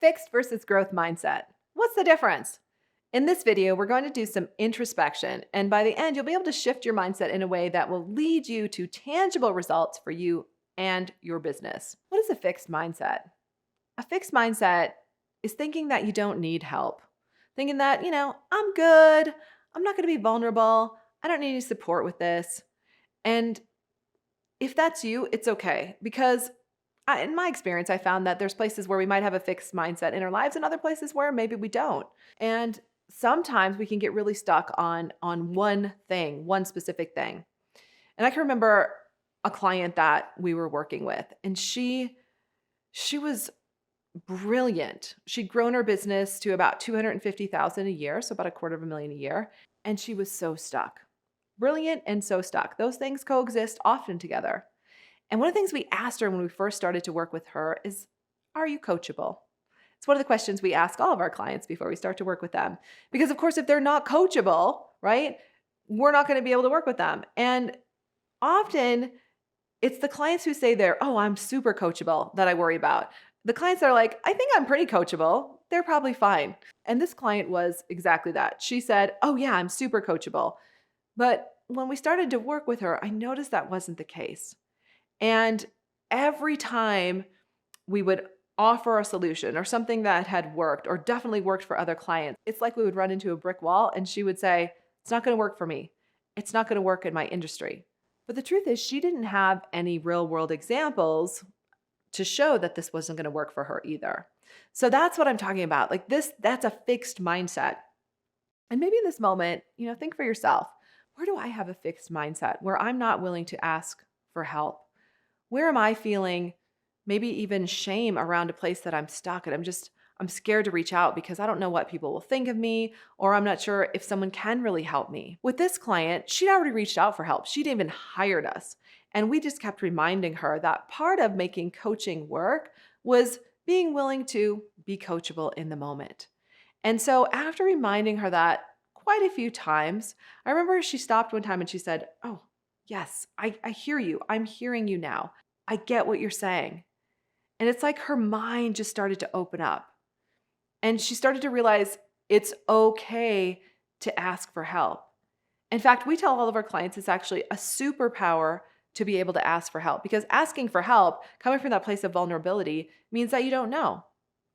Fixed versus growth mindset. What's the difference? In this video, we're going to do some introspection, and by the end, you'll be able to shift your mindset in a way that will lead you to tangible results for you and your business. What is a fixed mindset? A fixed mindset is thinking that you don't need help, thinking that, I'm good, I'm not going to be vulnerable, I don't need any support with this. And if that's you, it's okay, because in my experience, I found that there's places where we might have a fixed mindset in our lives and other places where maybe we don't. And sometimes we can get really stuck on one thing, one specific thing. And I can remember a client that we were working with, and she was brilliant. She'd grown her business to about 250,000 a year, so about $250,000 a year, and she was so stuck. Brilliant and so stuck. Those things coexist often together. And one of the things we asked her when we first started to work with her is, are you coachable? It's one of the questions we ask all of our clients before we start to work with them. Because of course, if they're not coachable, right, we're not going to be able to work with them. And often it's the clients who say I'm super coachable that I worry about. The clients that are like, I think I'm pretty coachable, they're probably fine. And this client was exactly that. She said, oh yeah, I'm super coachable. But when we started to work with her, I noticed that wasn't the case. And every time we would offer a solution or something that had worked or definitely worked for other clients, it's like we would run into a brick wall and she would say, it's not going to work for me. It's not going to work in my industry. But the truth is she didn't have any real world examples to show that this wasn't going to work for her either. So that's what I'm talking about. Like that's a fixed mindset. And maybe in this moment, think for yourself, where do I have a fixed mindset where I'm not willing to ask for help? Where am I feeling maybe even shame around a place that I'm stuck and I'm scared to reach out because I don't know what people will think of me, or I'm not sure if someone can really help me. With this client, she'd already reached out for help. She'd even hired us. And we just kept reminding her that part of making coaching work was being willing to be coachable in the moment. And so after reminding her that quite a few times, I remember she stopped one time and she said, oh, yes, I hear you. I'm hearing you now. I get what you're saying. And it's like her mind just started to open up. And she started to realize it's okay to ask for help. In fact, we tell all of our clients it's actually a superpower to be able to ask for help, because asking for help, coming from that place of vulnerability, means that you don't know.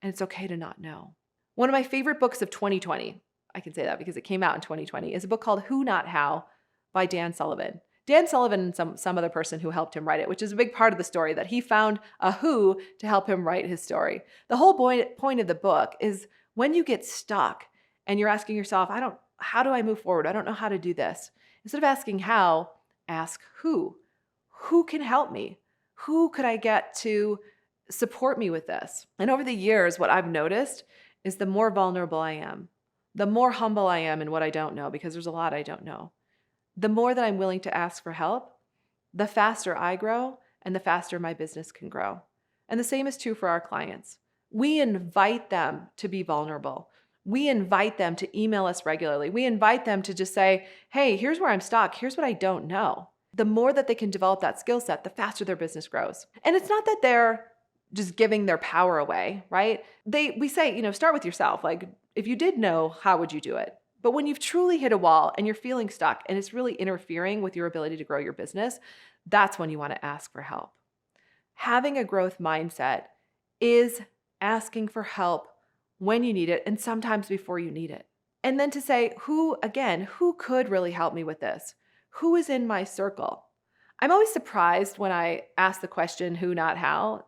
And it's okay to not know. One of my favorite books of 2020, I can say that because it came out in 2020, is a book called Who Not How by Dan Sullivan. Dan Sullivan and some other person who helped him write it, which is a big part of the story, that he found a who to help him write his story. The whole point of the book is when you get stuck and you're asking yourself, how do I move forward? I don't know how to do this. Instead of asking how, ask who. Who can help me? Who could I get to support me with this? And over the years, what I've noticed is the more vulnerable I am, the more humble I am in what I don't know, because there's a lot I don't know. The more that I'm willing to ask for help, the faster I grow and the faster my business can grow. And the same is true for our clients. We invite them to be vulnerable. We invite them to email us regularly. We invite them to just say, hey, here's where I'm stuck. Here's what I don't know. The more that they can develop that skill set, the faster their business grows. And it's not that they're just giving their power away, right? We say, start with yourself. Like, if you did know, how would you do it? But when you've truly hit a wall and you're feeling stuck and it's really interfering with your ability to grow your business, that's when you want to ask for help. Having a growth mindset is asking for help when you need it and sometimes before you need it. And then to say, who could really help me with this? Who is in my circle? I'm always surprised when I ask the question, who, not how,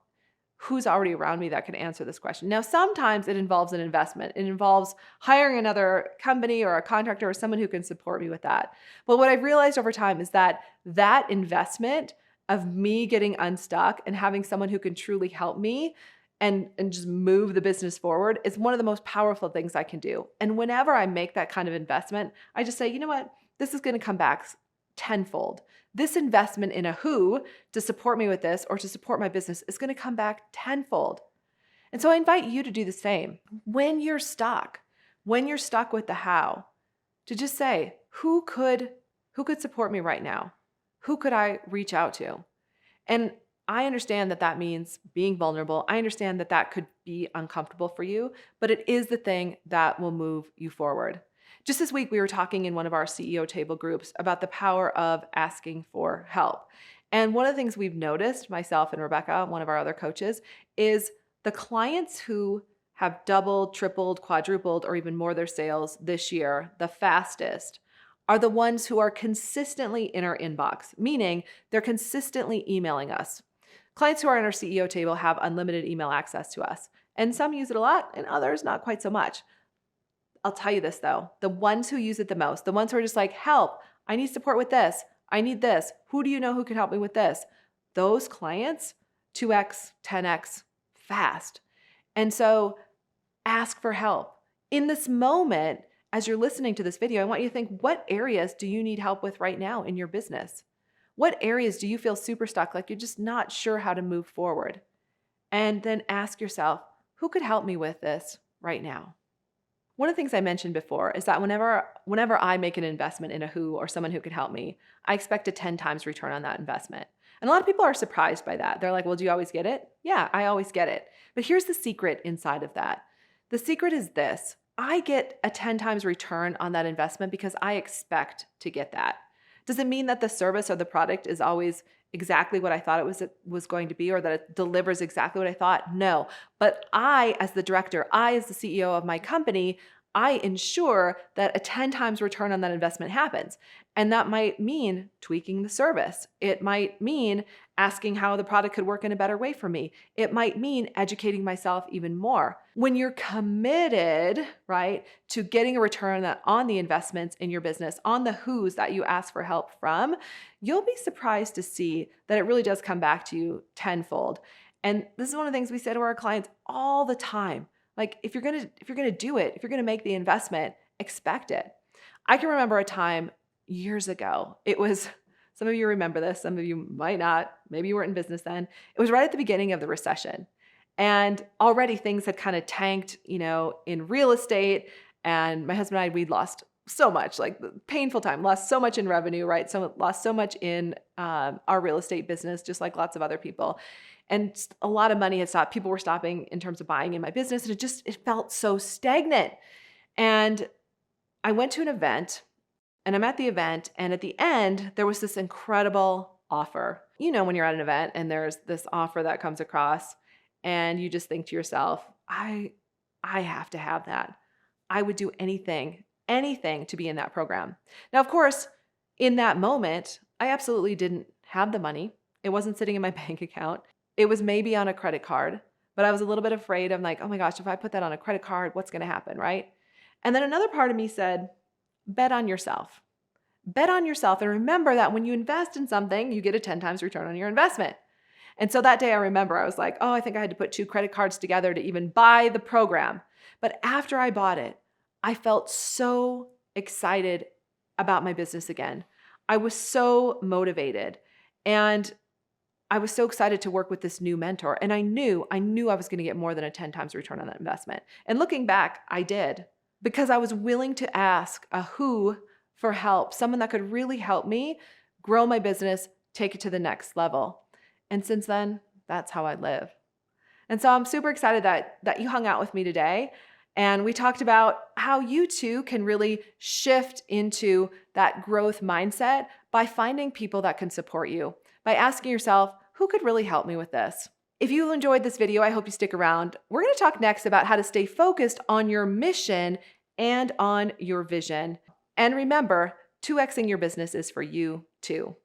who's already around me that can answer this question. Now, sometimes it involves an investment. It involves hiring another company or a contractor or someone who can support me with that. But what I've realized over time is that investment of me getting unstuck and having someone who can truly help me and just move the business forward is one of the most powerful things I can do. And whenever I make that kind of investment, I just say, you know what? This is going to come back tenfold. This investment in a who to support me with this or to support my business is going to come back tenfold. And so I invite you to do the same. When you're stuck with the how, to just say, who could support me right now? Who could I reach out to? And I understand that that means being vulnerable. I understand that that could be uncomfortable for you, but it is the thing that will move you forward. Just this week, we were talking in one of our CEO table groups about the power of asking for help. And one of the things we've noticed, myself and Rebecca, one of our other coaches, is the clients who have doubled, tripled, quadrupled, or even more their sales this year the fastest are the ones who are consistently in our inbox, meaning they're consistently emailing us. Clients who are on our CEO table have unlimited email access to us, and some use it a lot and others not quite so much. I'll tell you this though, the ones who use it the most, the ones who are just like, help, I need support with this, I need this, who do you know who can help me with this? Those clients, 2x, 10x fast. And so ask for help. In this moment, as you're listening to this video, I want you to think, what areas do you need help with right now in your business? What areas do you feel super stuck, like you're just not sure how to move forward? And then ask yourself, who could help me with this right now? One of the things I mentioned before is that whenever I make an investment in a who or someone who could help me, I expect a 10 times return on that investment. And a lot of people are surprised by that. They're like, well, do you always get it? Yeah, I always get it. But here's the secret inside of that. The secret is this. I get a 10 times return on that investment because I expect to get that. Does it mean that the service or the product is always exactly what I thought it was going to be, or that it delivers exactly what I thought? No. But I, as the director, I, as the CEO of my company, I ensure that a 10 times return on that investment happens. And that might mean tweaking the service. It might mean asking how the product could work in a better way for me. It might mean educating myself even more. When you're committed, right, to getting a return on the investments in your business, on the who's that you ask for help from, you'll be surprised to see that it really does come back to you tenfold. And this is one of the things we say to our clients all the time. Like, if you're gonna do it, if you're gonna make the investment, expect it. I can remember a time years ago. It was, some of you remember this, some of you might not. Maybe you weren't in business then. It was right at the beginning of the recession. And already things had kind of tanked, in real estate. And my husband and I, we'd lost so much, like painful time, lost so much in revenue, right? So lost so much in our real estate business, just like lots of other people. And a lot of money had stopped. People were stopping in terms of buying in my business. And it felt so stagnant. And I went to an event, and I'm at the event. And at the end, there was this incredible offer. When you're at an event and there's this offer that comes across and you just think to yourself, I have to have that. I would do anything to be in that program. Now, of course, in that moment, I absolutely didn't have the money. It wasn't sitting in my bank account. It was maybe on a credit card, but I was a little bit afraid. I'm like, oh my gosh, if I put that on a credit card, what's going to happen, right? And then another part of me said, bet on yourself. Bet on yourself, and remember that when you invest in something, you get a 10 times return on your investment. And so that day I remember I was like, oh, I think I had to put 2 credit cards together to even buy the program. But after I bought it, I felt so excited about my business again. I was so motivated, and I was so excited to work with this new mentor. And I knew I was going to get more than a 10 times return on that investment. And looking back, I did, because I was willing to ask a who for help, someone that could really help me grow my business, take it to the next level. And since then, that's how I live. And so I'm super excited that you hung out with me today. And we talked about how you too can really shift into that growth mindset by finding people that can support you, by asking yourself, who could really help me with this? If you enjoyed this video, I hope you stick around. We're going to talk next about how to stay focused on your mission and on your vision. And remember, 2xing your business is for you too.